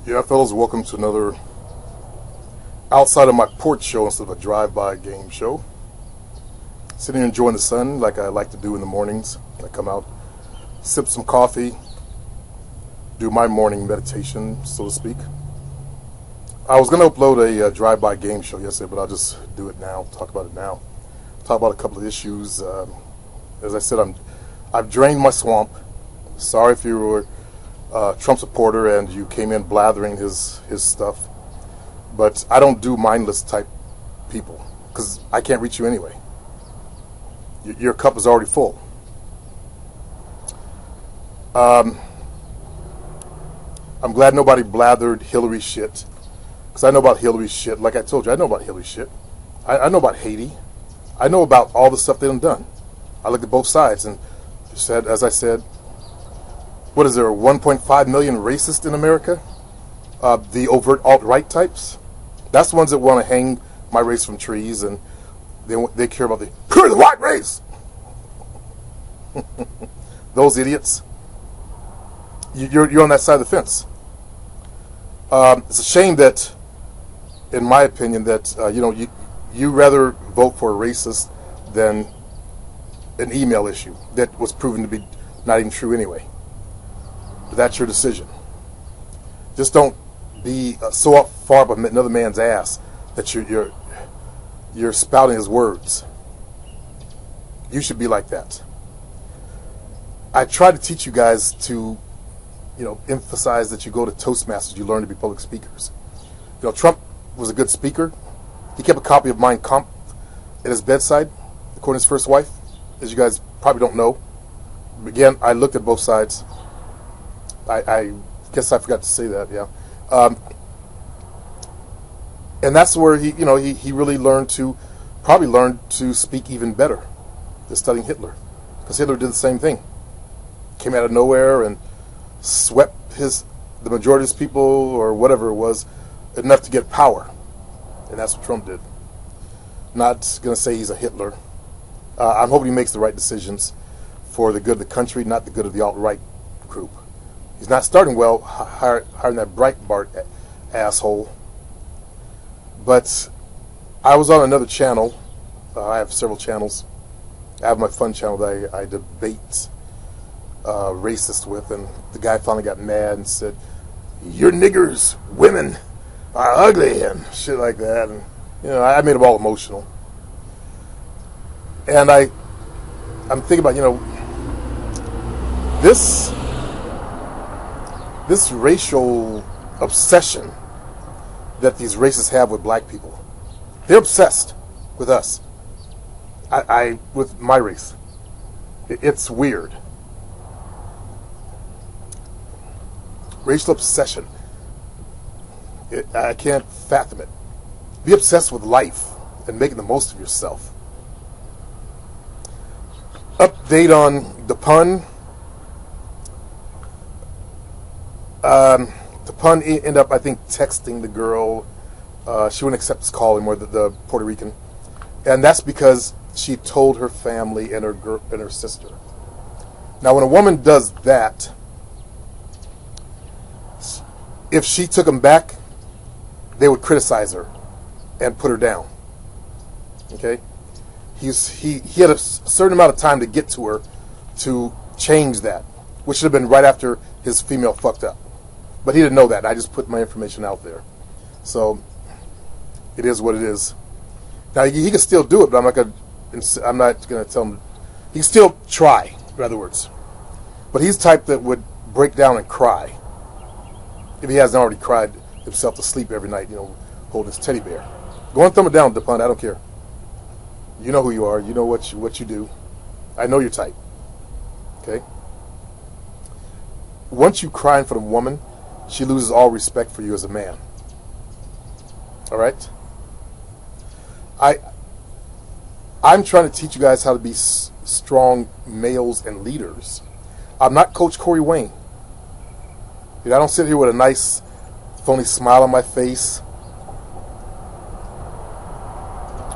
Yeah, fellas, welcome to another outside of my porch show instead of a drive-by game show. Sitting here enjoying the sun like I like to do in the mornings. I come out, sip some coffee, do my morning meditation, so to speak. I was going to upload a drive-by game show yesterday, but I'll just do it now, talk about it now. Talk about a couple of issues. As I said, I've drained my swamp. Sorry if you were Trump supporter and you came in blathering his stuff, but I don't do mindless type people because I can't reach you anyway. Your cup is already full. I'm glad nobody blathered Hillary shit, because I know about Hillary shit. Like I told you, I know about Hillary shit. I know about Haiti. I know about all the stuff they done. I looked at both sides and said, as I said, what is there, 1.5 million racists in America? The overt alt-right types? That's the ones that want to hang my race from trees, and they care about the pure white race. Those idiots. You're on that side of the fence. It's a shame that, in my opinion, that you rather vote for a racist than an email issue that was proven to be not even true anyway. But that's your decision. Just don't be so far up another man's ass that you're spouting his words. You should be like that. I try to teach you guys to, emphasize that you go to Toastmasters. You learn to be public speakers. Trump was a good speaker. He kept a copy of Mein Kampf at his bedside, according to his first wife, as you guys probably don't know. Again, I looked at both sides. I guess I forgot to say that, yeah. And that's where he really probably learned to speak even better, just studying Hitler. Because Hitler did the same thing. Came out of nowhere and swept the majority of his people, or whatever it was, enough to get power. And that's what Trump did. Not going to say he's a Hitler. I'm hoping he makes the right decisions for the good of the country, not the good of the alt-right group. He's not starting well, hiring that Breitbart asshole. But I was on another channel. I have several channels. I have my fun channel that I debate racist with, and the guy finally got mad and said, "Your niggers, women, are ugly," and shit like that. And I made them all emotional. And I'm thinking about this racial obsession that these racists have with black people. They're obsessed with us. With my race. It's weird. Racial obsession. I can't fathom it. Be obsessed with life and making the most of yourself. Update on the pun. The pun ended up, I think, texting the girl. She wouldn't accept his call anymore, the Puerto Rican, and that's because she told her family and her sister. Now, when a woman does that, if she took him back, they would criticize her and put her down. Okay, he had a certain amount of time to get to her to change that, which should have been right after his female fucked up. But he didn't know that. I just put my information out there. So it is what it is. Now he can still do it, but I'm not going to tell him. He can still try, in other words. But he's the type that would break down and cry if he hasn't already cried himself to sleep every night, holding his teddy bear. Go and thumb it down, DePunt. I don't care. You know who you are. You know what you do. I know your type. Okay? Once you cry in front of a woman, she loses all respect for you as a man. All right? I'm trying to teach you guys how to be strong males and leaders. I'm not Coach Corey Wayne. I don't sit here with a nice, phony smile on my face.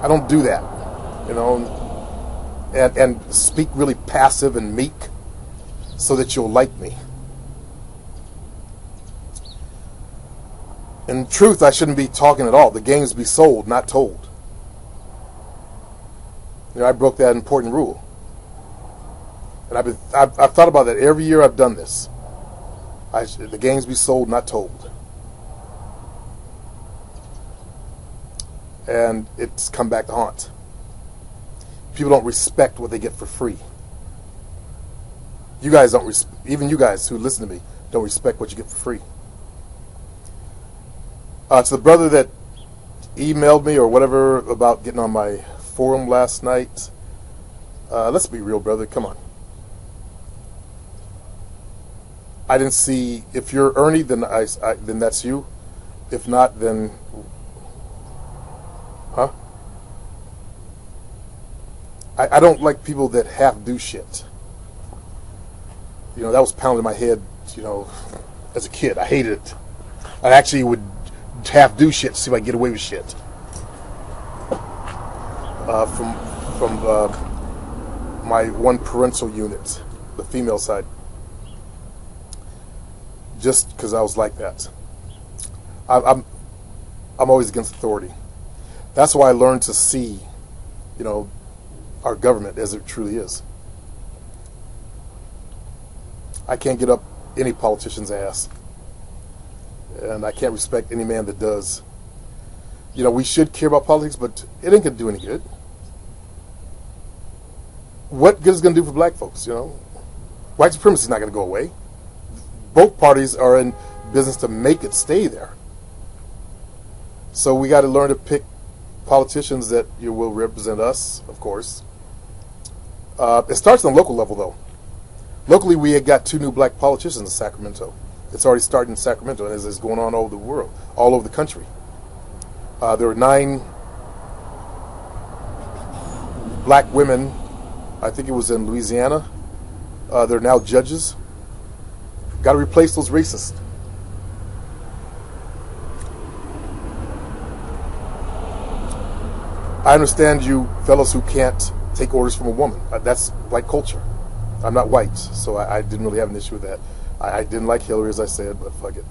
I don't do that. And speak really passive and meek so that you'll like me. In truth, I shouldn't be talking at all. The games be sold, not told. I broke that important rule. And I've thought about that every year I've done this. The games be sold, not told. And it's come back to haunt. People don't respect what they get for free. You guys don't, even you guys who listen to me, don't respect what you get for free. To the brother that emailed me or whatever about getting on my forum last night, let's be real, brother. Come on. I didn't see. If you're Ernie, then then that's you. If not, then huh? I don't like people that half do shit. That was pounding my head. As a kid, I hated it. I actually would half do shit to see if I could get away with shit. From my one parental unit, the female side. Just because I was like that. I'm always against authority. That's why I learned to see, our government as it truly is. I can't get up any politician's ass. And I can't respect any man that does. We should care about politics, but it ain't going to do any good. What good is it going to do for black folks, White supremacy is not going to go away. Both parties are in business to make it stay there. So we got to learn to pick politicians that will represent us, of course. It starts on the local level, though. Locally, we had got 2 new black politicians in Sacramento. It's already started in Sacramento, and it's going on all over the world, all over the country. There were 9 black women, I think it was in Louisiana. They're now judges. Got to replace those racists. I understand you fellows who can't take orders from a woman. That's white culture. I'm not white, so I didn't really have an issue with that. I didn't like Hillary, as I said, but fuck it.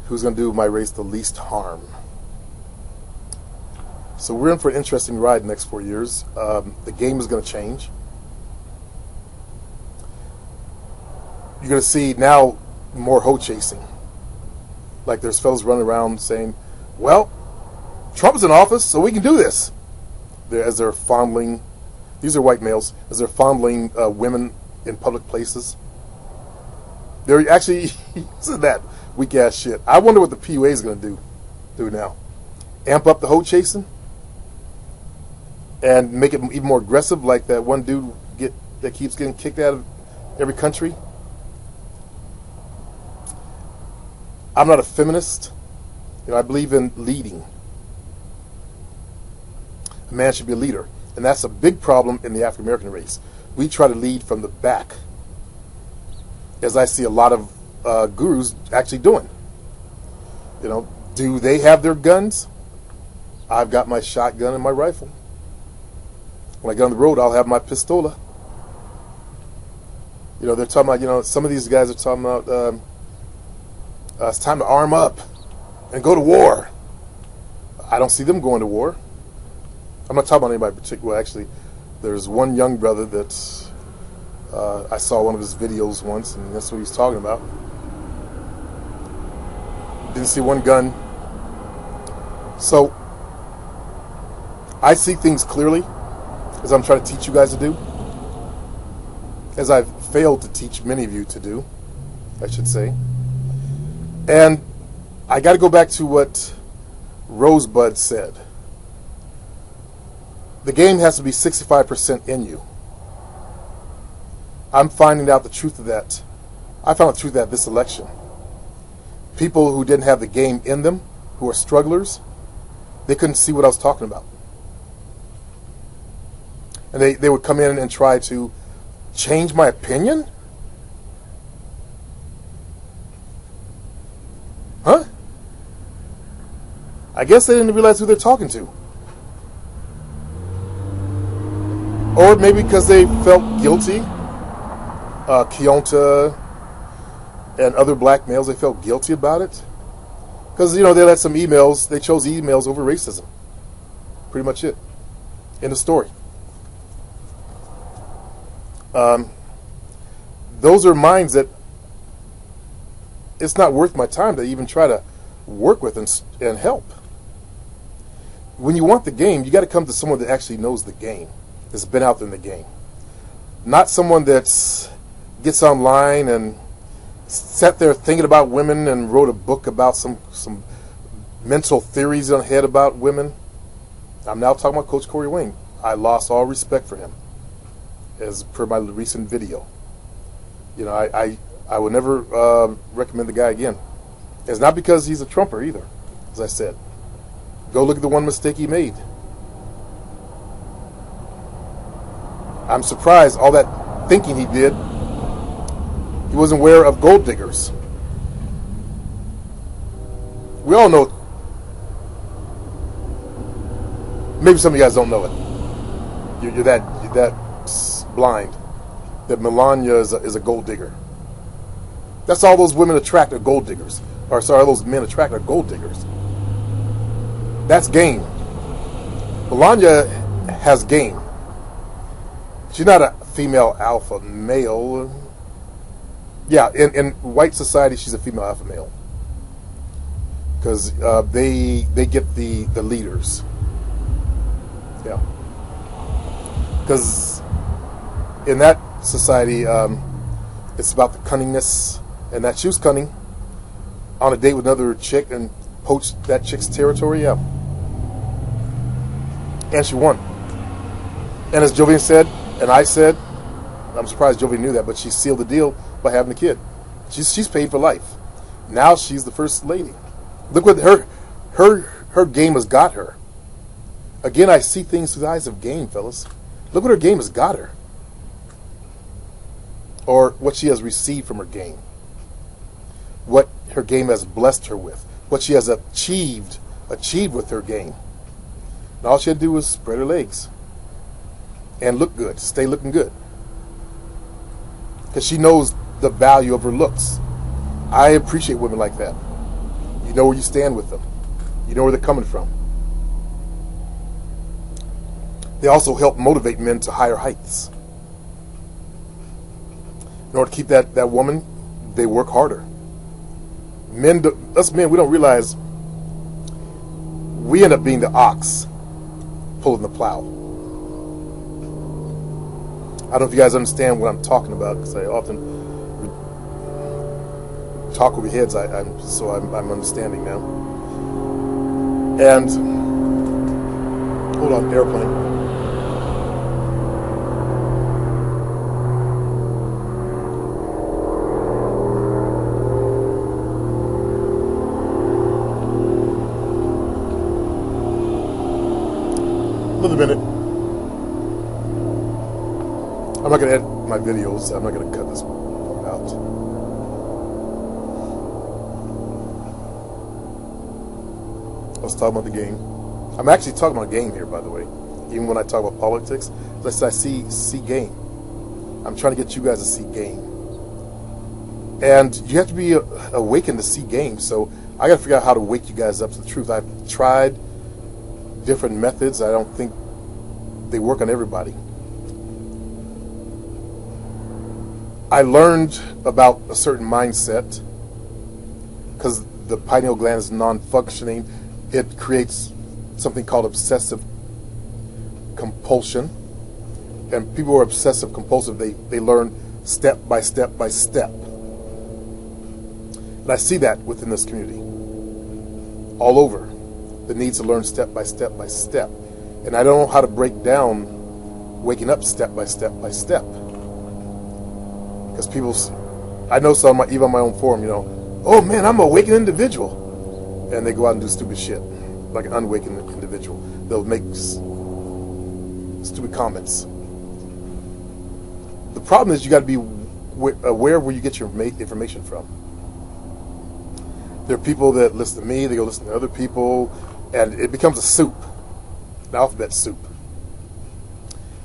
Who's going to do my race the least harm? So we're in for an interesting ride the next 4 years. The game is going to change. You're going to see now more hoe chasing. Like there's fellas running around saying, well, Trump's in office, so we can do this. As they're fondling, these are white males, as they're fondling women in public places. They're actually using that weak ass shit. I wonder what the PUA is going to do now. Amp up the hoe chasing and make it even more aggressive, like that one dude that keeps getting kicked out of every country. I'm not a feminist. I believe in leading. A man should be a leader. And that's a big problem in the African American race. We try to lead from the back, as I see a lot of gurus actually doing. Do they have their guns? I've got my shotgun and my rifle. When I get on the road, I'll have my pistola. They're talking about, some of these guys are talking about it's time to arm up and go to war. I don't see them going to war. I'm not talking about anybody in particular. Well, actually, there's one young brother that I saw one of his videos once, and that's what he's talking about. Didn't see one gun. So, I see things clearly, as I'm trying to teach you guys to do, as I've failed to teach many of you to do, I should say. And I got to go back to what Rosebud said. The game has to be 65% in you. I'm finding out the truth of that. I found the truth of that this election. People who didn't have the game in them, who are strugglers, they couldn't see what I was talking about. And they would come in and try to change my opinion? Huh? I guess they didn't realize who they're talking to. Or maybe because they felt guilty. Keonta, and other black males, they felt guilty about it. Because, you know, they had some emails, they chose emails over racism. Pretty much it. End of story. Those are minds that it's not worth my time to even try to work with and help. When you want the game, you got to come to someone that actually knows the game, that's been out there in the game. Not someone that gets online and sat there thinking about women and wrote a book about some mental theories in the head about women. I'm now talking about Coach Corey Wayne. I lost all respect for him, as per my recent video. You know, I would never recommend the guy again. It's not because he's a Trumper either, as I said. Go look at the one mistake he made. I'm surprised all that thinking he did, he wasn't aware of gold diggers. We all know. Maybe some of you guys don't know it. You're that blind that Melania is a gold digger. That's all those women attract are gold diggers. Or sorry, those men attract are gold diggers. That's game. Melania has game. She's not a female alpha male. Yeah, in white society, she's a female alpha male. Because they get the leaders. Yeah. Because in that society, it's about the cunningness, and that she was cunning on a date with another chick and poached that chick's territory. Yeah. And she won. And as Jovian said, and I said, I'm surprised Jovian knew that, but she sealed the deal by having a kid. She's paid for life. Now she's the first lady. Look what her game has got her. Again, I see things through the eyes of game, fellas. Look what her game has got her. Or what she has received from her game. What her game has blessed her with. What she has achieved with her game. And all she had to do was spread her legs. And look good. Stay looking good. Because she knows the value of her looks. I appreciate women like that. You know where you stand with them. You know where they're coming from. They also help motivate men to higher heights. In order to keep that woman, they work harder. Us men, we don't realize we end up being the ox pulling the plow. I don't know if you guys understand what I'm talking about, because I often talk over your heads. I'm understanding now. And hold on, airplane. Another minute. I'm not going to edit my videos. I'm not going to cut this part out. I was talking about the game. I'm actually talking about a game here, by the way. Even when I talk about politics, I see game. I'm trying to get you guys to see game. And you have to be awakened to see game. So I got to figure out how to wake you guys up to the truth. I've tried different methods. I don't think they work on everybody. I learned about a certain mindset because the pineal gland is non-functioning. It creates something called obsessive compulsion. And people who are obsessive compulsive, they learn step by step by step. And I see that within this community. All over. The need to learn step by step by step. And I don't know how to break down waking up step by step by step. Because people, I know some, even on my own forum, oh man, I'm an awakened individual. And they go out and do stupid shit. Like an unawakened individual. They'll make stupid comments. The problem is you got to be aware of where you get your information from. There are people that listen to me, they go listen to other people, and it becomes a soup, an alphabet soup.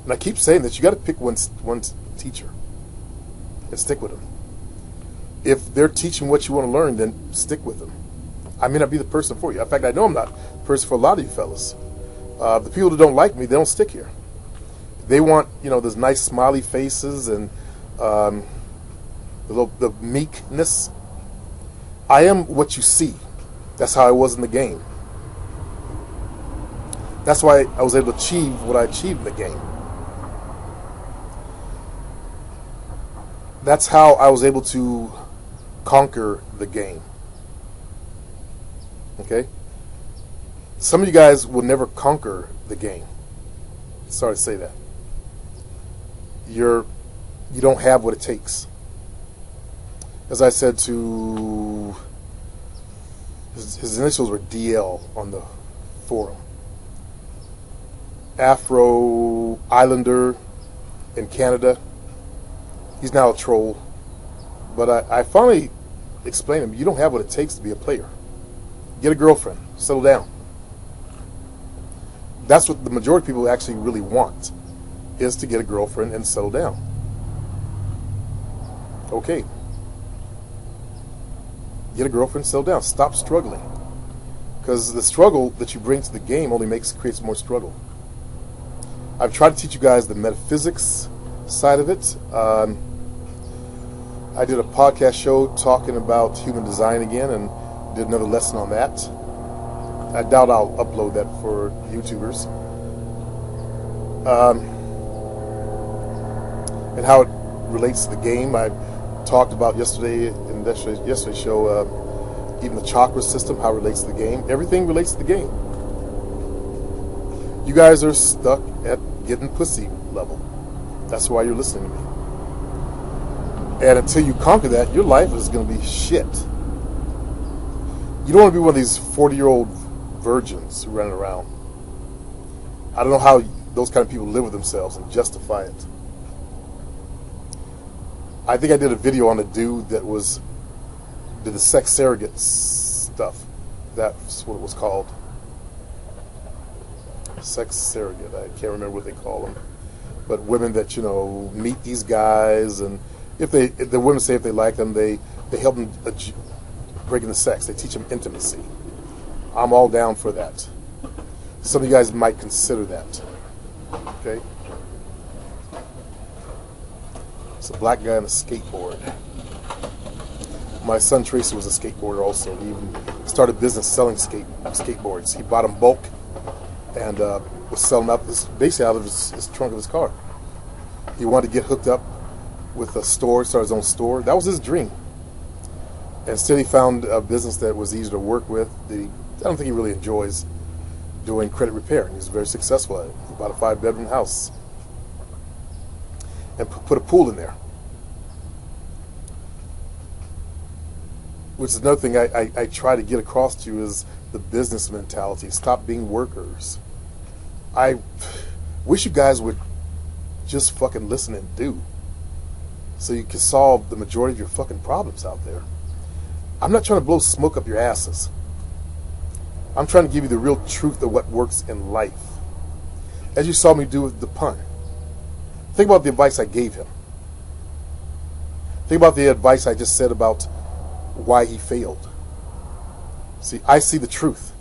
And I keep saying that you got to pick one teacher and stick with him. if they're teaching what you want to learn, then stick with them. I may not be the person for you. In fact, I know I'm not the person for a lot of you fellas. The people that don't like me, they don't stick here. They want, those nice smiley faces and the meekness. I am what you see. That's how I was in the game. That's why I was able to achieve what I achieved in the game. That's how I was able to conquer the game. Okay? Some of you guys will never conquer the game. Sorry to say that. You don't have what it takes. As I said to his initials were DL on the forum. Afro Islander in Canada. He's now a troll. But I finally explained to him, you don't have what it takes to be a player. Get a girlfriend. Settle down. That's what the majority of people actually really want, is to get a girlfriend and settle down. Okay. Get a girlfriend, settle down. Stop struggling. Because the struggle that you bring to the game only creates more struggle. I've tried to teach you guys the metaphysics side of it. I did a podcast show talking about human design again and did another lesson on that. I doubt I'll upload that for YouTubers. And how it relates to the game. I talked about yesterday in yesterday's show, even the chakra system, how it relates to the game. Everything relates to the game. You guys are stuck at getting pussy level. That's why you're listening to me. And until you conquer that, your life is going to be shit. You don't want to be one of these 40-year-old virgins running around. I don't know how those kind of people live with themselves and justify it. I think I did a video on a dude that did the sex surrogate stuff. That's what it was called. Sex surrogate. I can't remember what they call them. But women that, meet these guys, and if the women say if they like them, they help them breaking the sex. They teach them intimacy. I'm all down for that. Some of you guys might consider that. Okay? It's a black guy on a skateboard. My son Tracy was a skateboarder also. He even started a business selling skateboards. He bought them bulk and was selling up basically out of his trunk of his car. He wanted to get hooked up with a store, start his own store. That was his dream. Instead, he found a business that was easy to work with. I don't think he really enjoys doing credit repair. He's very successful at it. He bought a 5-bedroom house and put a pool in there. Which is another thing I try to get across to you is the business mentality. Stop being workers. I wish you guys would just fucking listen and do, so you can solve the majority of your fucking problems out there. I'm not trying to blow smoke up your asses. I'm trying to give you the real truth of what works in life. As you saw me do with the pun. Think about the advice I gave him. Think about the advice I just said about why he failed. See, I see the truth.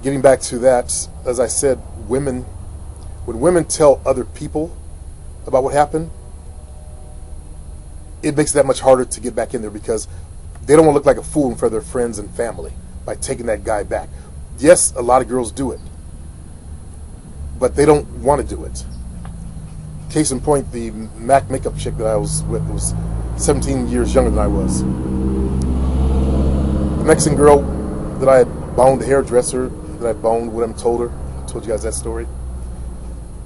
Getting back to that, as I said, when women tell other people about what happened, it makes it that much harder to get back in there because they don't want to look like a fool in front of their friends and family by taking that guy back. Yes, a lot of girls do it, but they don't want to do it. Case in point, the MAC makeup chick that I was with was 17 years younger than I was. The Mexican girl that I had boned, the hairdresser that I boned, what I told her, I told you guys that story.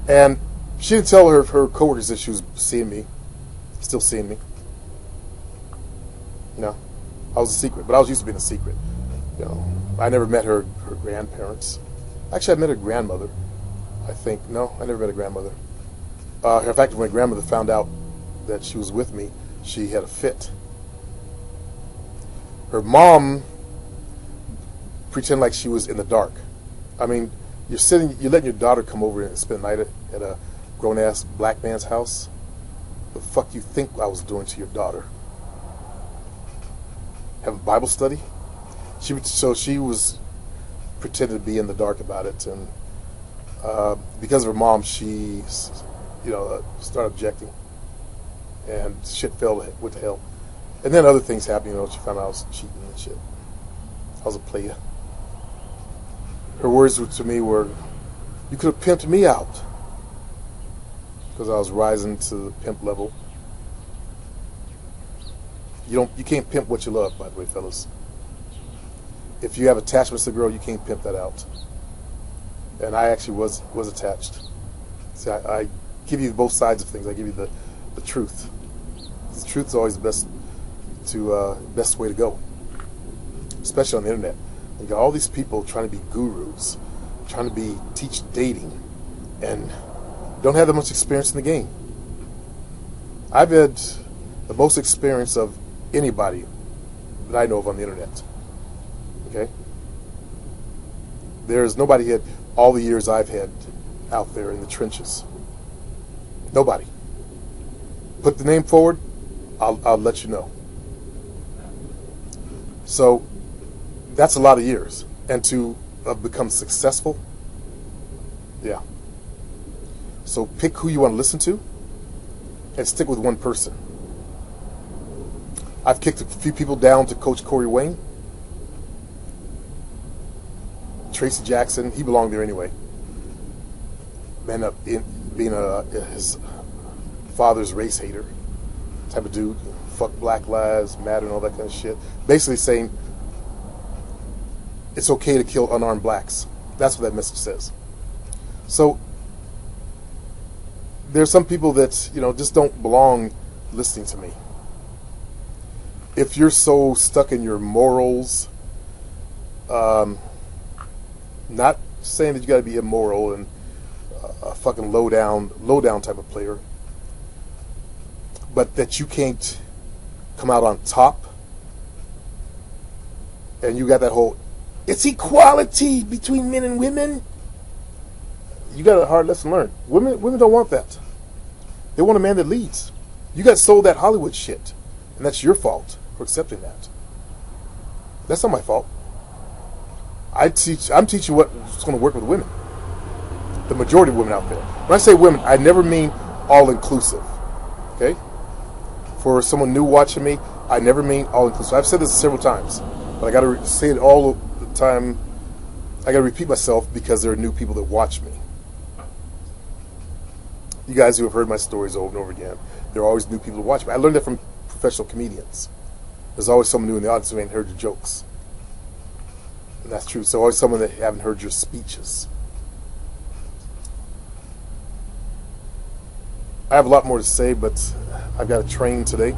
And she didn't tell her coworkers that she was seeing me, still seeing me. No, I was a secret, but I was used to being a secret. I never met her grandparents. Actually, I met her grandmother, I think. No, I never met her grandmother. In fact, when my grandmother found out that she was with me, she had a fit. Her pretend like she was in the dark. I mean, you're letting your daughter come over and spend the night at a grown-ass black man's house. The fuck you think I was doing to your daughter? having Bible study. She was pretending to be in the dark about it, and because of her mom, she, started objecting, and shit went to hell. And then other things happened. She found out I was cheating and shit. I was a player. Her words to me were, "You could have pimped me out," because I was rising to the pimp level. You can't pimp what you love, by the way, fellas. If you have attachments to a girl, you can't pimp that out. And I actually was attached. See, I give you both sides of things. I give you the truth. The truth is always the best way to go, especially on the internet. You got all these people trying to be gurus, trying to teach dating, and don't have that much experience in the game. I've had the most experience of anybody that I know of on the internet. Okay? There's nobody had all the years I've had out there in the trenches. Nobody. Put the name forward, I'll let you know. So that's a lot of years. And to become successful, yeah. So pick who you want to listen to and stick with one person. I've kicked a few people down to Coach Corey Wayne. Tracy Jackson, he belonged there anyway. Man up being his father's race hater type of dude. Fuck Black Lives Matter and all that kind of shit. Basically saying it's okay to kill unarmed blacks. That's what that message says. So there's some people that, just don't belong listening to me. If you're so stuck in your morals, not saying that you got to be immoral and a fucking low down type of player, but that you can't come out on top, and you got that whole it's equality between men and women. You got a hard lesson to learn. Women don't want that. They want a man that leads. You got sold that Hollywood shit, and that's your fault for accepting that. That's not my fault. I'm teaching what's going to work with women. The majority of women out there. When I say women, I never mean all-inclusive. Okay? For someone new watching me, I never mean all-inclusive. I've said this several times, but I got to say it all the time. I got to repeat myself because there are new people that watch me. You guys who have heard my stories over and over again, there are always new people who watch me. I learned that from professional comedians. There's always someone new in the audience who ain't heard your jokes. And that's true. So always someone that haven't heard your speeches. I have a lot more to say, but I've got to train today.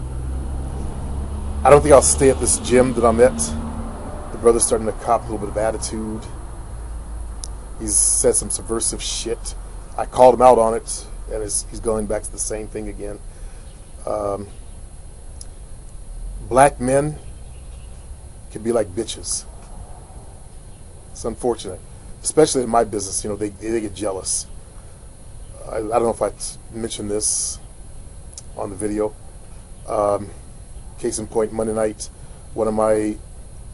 I don't think I'll stay at this gym that I'm at. The brother's starting to cop a little bit of attitude. He's said some subversive shit. I called him out on it, and he's going back to the same thing again. Black men can be like bitches. It's unfortunate, especially in my business. They get jealous. I don't know if I mentioned this on the video. Case in point, Monday night,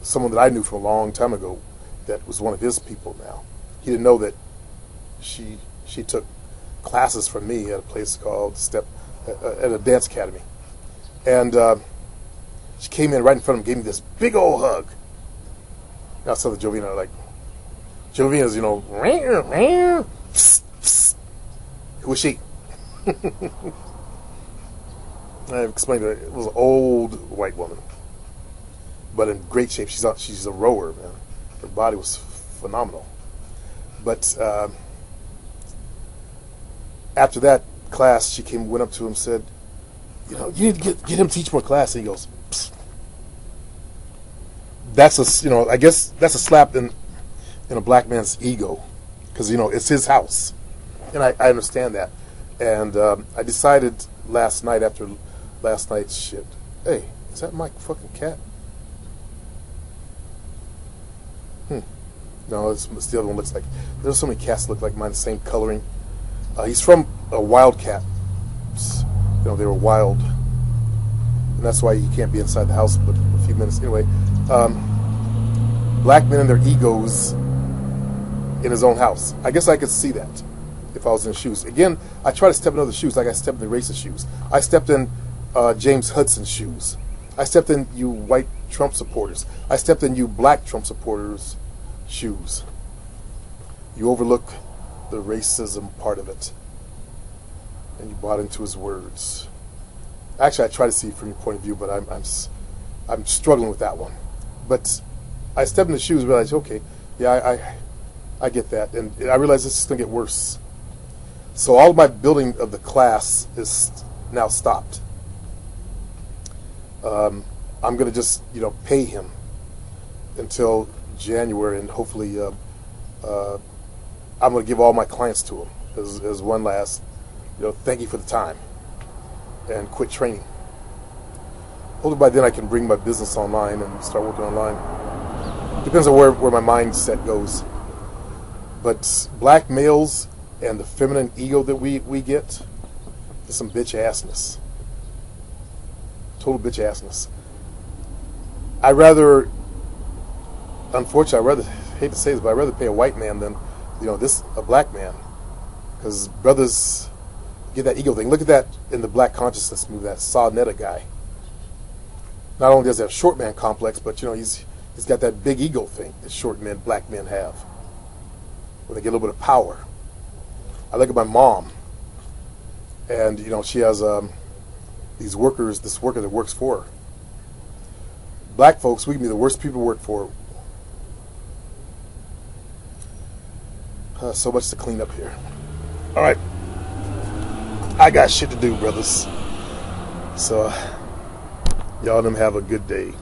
someone that I knew from a long time ago, that was one of his people now. He didn't know that she took classes from me at a place called at a dance academy, and she came in right in front of him, gave me this big old hug. Now some of the Jovina are like, Jovina's, who was she? I explained to her, it was an old white woman, but in great shape. She's a rower, man. Her body was phenomenal. But after that class, she went up to him and said, you need to get him to teach more class. And he goes, psst. That's I guess that's a slap in a black man's ego, because it's his house, and I understand that. And I decided last night, after last night's shit, hey, is that my fucking cat? No, it's the other one. Looks like there's so many cats that look like mine, the same coloring. He's from a wild cat. They were wild. and that's why he can't be inside the house but a few minutes. Anyway, black men and their egos in his own house. I guess I could see that if I was in his shoes. Again, I try to step in other shoes, like I stepped in the racist shoes. I stepped in James Hudson's shoes. I stepped in you white Trump supporters. I stepped in you black Trump supporters' shoes. You overlook the racism part of it, and you bought into his words. Actually, I try to see it from your point of view, but I'm struggling with that one. But I stepped in the shoes and realized, okay, yeah, I get that, and I realize this is going to get worse. So all of my building of the class is now stopped. I'm going to just, pay him until January, and hopefully I'm going to give all my clients to him as one last, thank you for the time, and quit training. Hopefully by then I can bring my business online and start working online. Depends on where my mindset goes. But black males and the feminine ego that we get is some bitch assness. Total bitch assness. Unfortunately, I hate to say this, but I'd rather pay a white man than, a black man. Because brothers get that ego thing. Look at that in the Black Consciousness movie, that Sa Netta guy. Not only does he have short man complex, but, he's got that big ego thing that short men, black men have, when they get a little bit of power. I look at my mom, and she has this worker that works for her. Black folks, we can be the worst people to work for. So much to clean up here. All right, I got shit to do, brothers. So y'all them have a good day.